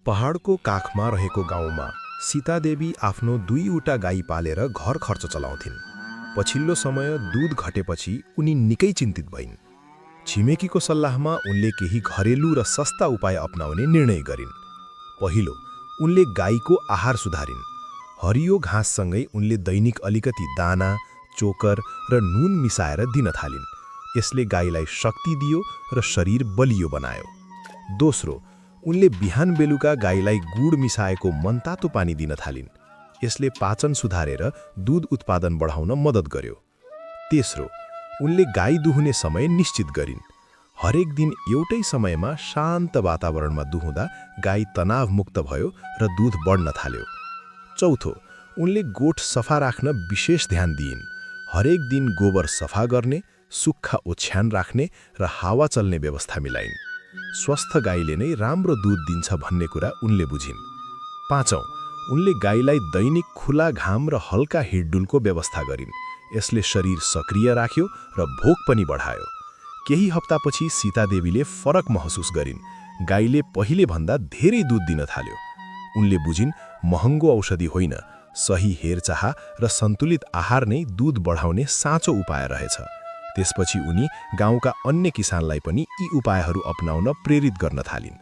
पहाडको काखमा रहेको गाउँमा सीतादेवी आफ्नो दुईवटा गाई पालेर घर खर्च चलाउँथिन्। पछिल्लो समय दूध घटेपछि उनी निकै चिन्तित भइन्। छिमेकीको सल्लाहमा उनले केही घरेलु र सस्ता उपाय अपनाउने निर्णय गरिन्। पहिलो, उनले गाईको आहार सुधारिन्। हरियो घाँससँगै उनले दैनिक अलिकति दाना, चोकर र नुन मिसाएर दिन थालिन्। यसले गाईलाई शक्ति दियो र शरीर बलियो बनायो। दोस्रो, उनले बिहान बेलुका गाईलाई गुड मिसाएको मनतातो पानी दिन थालिन्। यसले पाचन सुधारेर दूध उत्पादन बढाउन मद्दत गर्यो। तेस्रो, उनले गाई दुहुने समय निश्चित गरिन्। हरेक दिन एउटै समयमा शान्त वातावरणमा दुहुँदा गाई तनावमुक्त भयो र दूध बढ्न थाल्यो। चौथो, उनले गोठ सफा राख्न विशेष ध्यान दिइन्। हरेक दिन गोबर सफा गर्ने, सुक्खा ओछ्यान राख्ने र हावा चल्ने व्यवस्था मिलाइन्। स्वस्थ गाईले नै राम्रो दूध दिन्छ भन्ने कुरा उनले बुझिन्। पाँचौं, उनले गाईलाई दैनिक खुला घाम र हल्का हिँडडुलको व्यवस्था गरिन्। यसले शरीर सक्रिय राख्यो र भोक पनि बढायो। केही हप्तापछि सीतादेवीले फरक महसुस गरिन्। गाईले पहिले भन्दा धेरै दूध दिन थाल्यो। उनले बुझिन् महँगो औषधि होइन, सही हेरचाह र सन्तुलित आहार नै दूध बढाउने साँचो उपाय रहेछ। त्यसपछि उनी गाउँका अन्य किसानलाई पनि यी उपायहरू अपनाउन प्रेरित गर्न थालिन्।